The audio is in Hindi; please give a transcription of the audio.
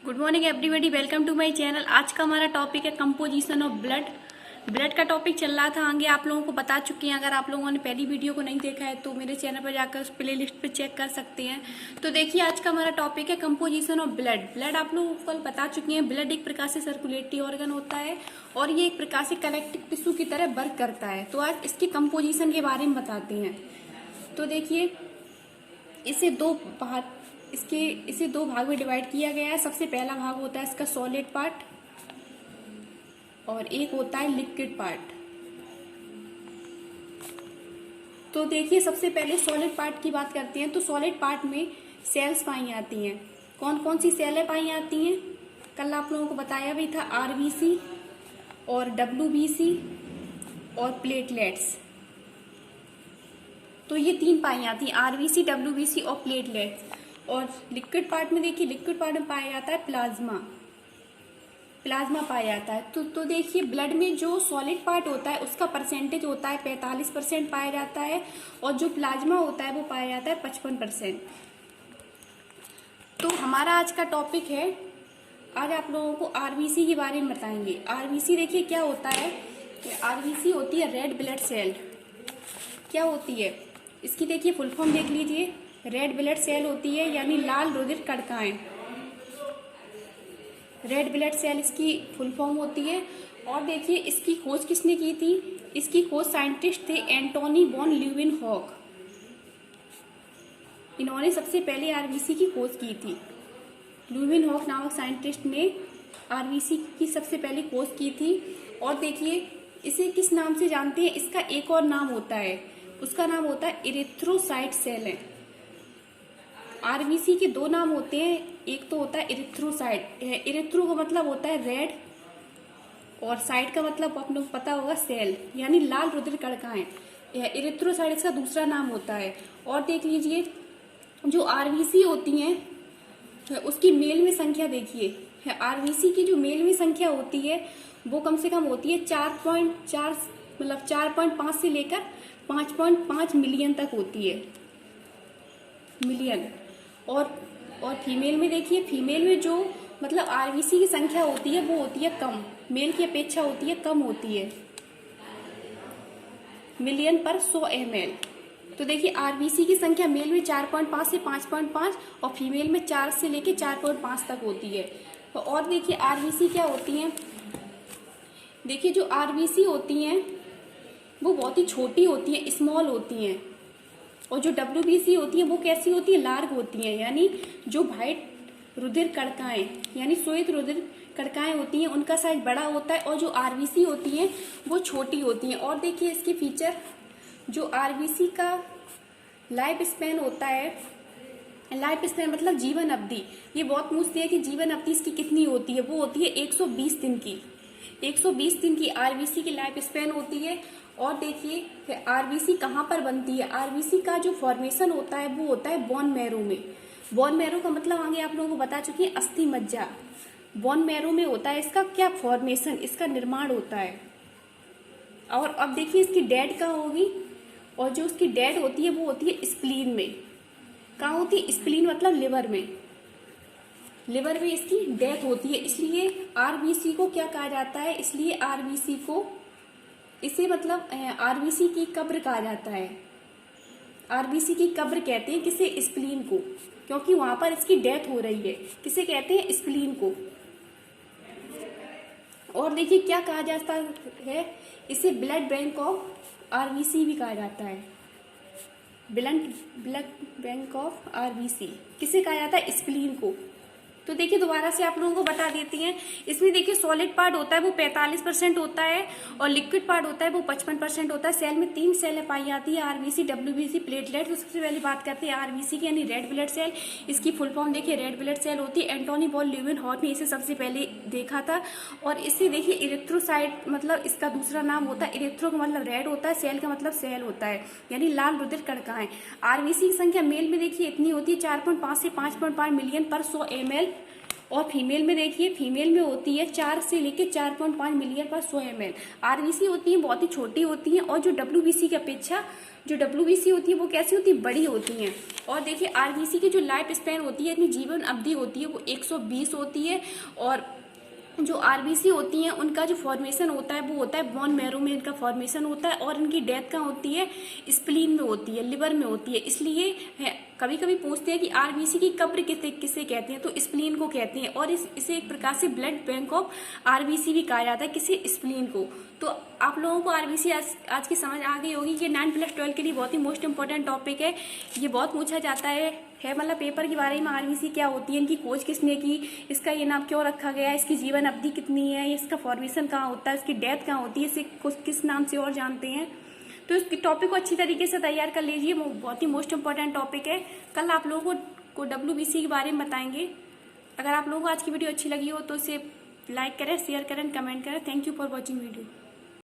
Good morning everybody, welcome to my channel. आज का हमारा टॉपिक है कंपोजिशन ऑफ ब्लड। ब्लड का टॉपिक चल रहा था, आगे आप लोगों को बता चुकी हैं। अगर आप लोगों ने पहली वीडियो को नहीं देखा है तो मेरे चैनल पर जाकर उस प्ले लिस्ट पर चेक कर सकते हैं। तो देखिए, आज का हमारा टॉपिक है कंपोजिशन ऑफ ब्लड। ब्लड आप लोगों को कल बता चुकी हैं, ब्लड एक प्रकार से सर्कुलेटरी ऑर्गन होता है और ये एक प्रकार से कलेक्टिव टिश्यू की तरह वर्क करता है। तो आज इसकी कंपोजिशन के बारे में बताते हैं। तो देखिए, इसे दो भाग में डिवाइड किया गया है। सबसे पहला भाग होता है इसका सॉलिड पार्ट और एक होता है लिक्विड पार्ट। तो देखिए, सबसे पहले सॉलिड पार्ट की बात करते हैं। तो सॉलिड पार्ट में सेल्स पाई जाती हैं। कौन कौन सी सेलें पाई जाती हैं? कल आप लोगों को बताया भी था, आरबीसी और डब्ल्यूबीसी और प्लेटलेट्स। तो ये तीन पाई जाती हैं, आरबीसी, डब्ल्यूबीसी और प्लेटलेट्स। और लिक्विड पार्ट में देखिए, लिक्विड पार्ट में पाया जाता है प्लाज्मा पाया जाता है। तो देखिए, ब्लड में जो सॉलिड पार्ट होता है उसका परसेंटेज होता है 45% पाया जाता है और जो प्लाज्मा होता है वो पाया जाता है 55%। तो हमारा आज का टॉपिक है, आज आप लोगों को आरबीसी के बारे में बताएंगे। आरबीसी देखिए क्या होता है। आरबीसी होती है रेड ब्लड सेल। क्या होती है इसकी? देखिए फुल फॉर्म देख लीजिए। रेड ब्लड सेल होती है, यानी लाल रुधिर कणिकाएं। रेड ब्लड सेल इसकी फुल फॉर्म होती है। और देखिए, इसकी खोज किसने की थी? इसकी खोज साइंटिस्ट थे एंटोनी वॉन ल्यूवेनहॉक। इन्होंने सबसे पहले आरबीसी की खोज की थी। ल्यूवेनहॉक नामक साइंटिस्ट ने आरबीसी की सबसे पहले खोज की थी। और देखिए, इसे किस नाम से जानते हैं? इसका एक और नाम होता है, उसका नाम होता है इरिथ्रोसाइट सेल है। आरबीसी के दो नाम होते हैं, एक तो होता है इरिथ्रोसाइट। इरिथ्रो का मतलब होता है रेड और साइट का मतलब अपने को पता होगा सेल, यानी लाल रुधिर कणिकाएं। इरिथ्रोसाइट इसका दूसरा नाम होता है। और देख लीजिए, जो आरबीसी होती हैं उसकी मेल में संख्या देखिए। आरबीसी की जो मेल में संख्या होती है वो कम से कम होती है 4.4 मतलब 4.5 से लेकर 5.5 मिलियन तक होती है, मिलियन। और फीमेल में देखिए, फीमेल में जो मतलब आरबीसी की संख्या होती है वो होती है कम, मेल की अपेक्षा होती है कम होती है, मिलियन पर 100 ml। तो देखिए, आरबीसी की संख्या मेल में 4.5 से 5.5 और फीमेल में 4 से लेके 4.5 तक होती है। तो और देखिए, आरबीसी क्या होती हैं? देखिए, जो आरबीसी होती हैं वो बहुत ही छोटी होती हैं, स्मॉल होती हैं। और जो डब्ल्यूबीसी होती है वो कैसी होती है? लार्ज होती हैं, यानी जो व्हाइट रुधिर कणिकाएं यानी श्वेत रुधिर कणिकाएं होती हैं उनका साइज बड़ा होता है और जो आरबीसी होती हैं वो छोटी होती हैं। और देखिए इसके फीचर, जो आरबीसी का लाइफ स्पैन होता है, लाइफ स्पैन मतलब जीवन अवधि। ये बहुत पूछती है कि जीवन अवधि इसकी कितनी होती है? वो होती है 120 दिन की। 120 दिन की आरबीसी की लाइफ स्पैन होती है। और देखिए, आरबीसी कहाँ पर बनती है? आरबीसी का जो फॉर्मेशन होता है वो होता है बोन मैरो में। बोन मैरो का मतलब आगे आप लोगों को बता चुकी है, अस्थि मज्जा। बोन मैरो में होता है इसका क्या फॉर्मेशन, इसका निर्माण होता है। और अब देखिए, इसकी डेड कहाँ होगी? और जो उसकी डेड होती है वो होती है स्प्लीन में। कहाँ होती है? स्प्लीन मतलब लिवर में। लिवर में इसकी डेथ होती है। इसलिए आरबीसी को क्या कहा जाता है? इसलिए आरबीसी को, इसे मतलब आरबीसी की कब्र कहा जाता है। आरबीसी की कब्र कहते हैं किसे? स्प्लीन को, क्योंकि वहां पर इसकी डेथ हो रही है। किसे कहते हैं? स्प्लीन को। और देखिए क्या कहा जाता है? इसे ब्लड बैंक ऑफ आरबीसी भी कहा जाता है। ब्लड बैंक ऑफ आरबीसी किसे कहा जाता है? स्प्लीन को। तो देखिए, दोबारा से आप लोगों को बता देती हैं। इसमें देखिए, सॉलिड पार्ट होता है वो 45% होता है और लिक्विड पार्ट होता है वो 55% होता है। सेल में 3 सेलें पाई जाती है, आरबीसी, डब्ल्यूबीसी, प्लेटलेट। तो सबसे पहले बात करते हैं आरबीसी की, यानी रेड ब्लड सेल। इसकी फुल फॉर्म देखिए, रेड ब्लड सेल होती है। एंटोनी वॉन ल्यूवेनहॉक ने इसे सबसे पहले देखा था। और इससे देखिए, इरिथ्रोसाइट मतलब इसका दूसरा नाम होता है। इरिथ्रो का मतलब रेड होता है, सेल का मतलब सेल होता है, यानी लाल रुधिर कणिकाएं। आरबीसी की संख्या मेल में देखिए इतनी होती है 4.5 से 5.5 मिलियन पर 100 ml। और फीमेल में देखिए, फीमेल में होती है 4 से लेके 4.5 मिलियन पर 100 ml। आरबीसी होती है बहुत ही छोटी होती है, और जो डब्ल्यूबीसी की अपेक्षा जो डब्ल्यूबीसी होती है वो कैसी होती है, बड़ी होती हैं। और देखिए आरबीसी की जो लाइफ स्पैन होती है, इतनी जीवन अवधि होती है वो 120 होती है। और जो आरबीसी होती हैं उनका जो फॉर्मेशन होता है वो होता है बोन मैरो में इनका फॉर्मेशन होता है, और इनकी डेथ कहाँ होती है, स्प्लीन में होती है, लिवर में होती है। इसलिए कभी कभी पूछते हैं कि आरबीसी की कब्र किसे किसे कहते हैं, तो स्प्लीन को कहते हैं। और इसे एक प्रकार से ब्लड बैंक ऑफ आरबीसी भी कहा जाता है, किसी स्प्लीन को। तो आप लोगों को आरबीसी आज की समझ आ गई होगी कि 9+12 के लिए बहुत ही मोस्ट इंपॉर्टेंट टॉपिक है। ये बहुत पूछा जाता है मतलब पेपर के बारे में, आरबीसी क्या होती है, इनकी खोज किसने की, इसका ये नाम क्यों रखा गया है, इसकी जीवन अवधि कितनी है, इसका फॉर्मेशन कहाँ होता है, इसकी डेथ कहाँ होती है, इसे किस नाम से और जानते हैं। तो इस टॉपिक को अच्छी तरीके से तैयार कर लीजिए, वो बहुत ही मोस्ट इंपॉर्टेंट टॉपिक है। कल आप लोगों को डब्ल्यूबीसी के बारे में बताएंगे। अगर आप लोगों को आज की वीडियो अच्छी लगी हो तो इसे लाइक करें, शेयर करें, कमेंट करें। Thank you for watching video.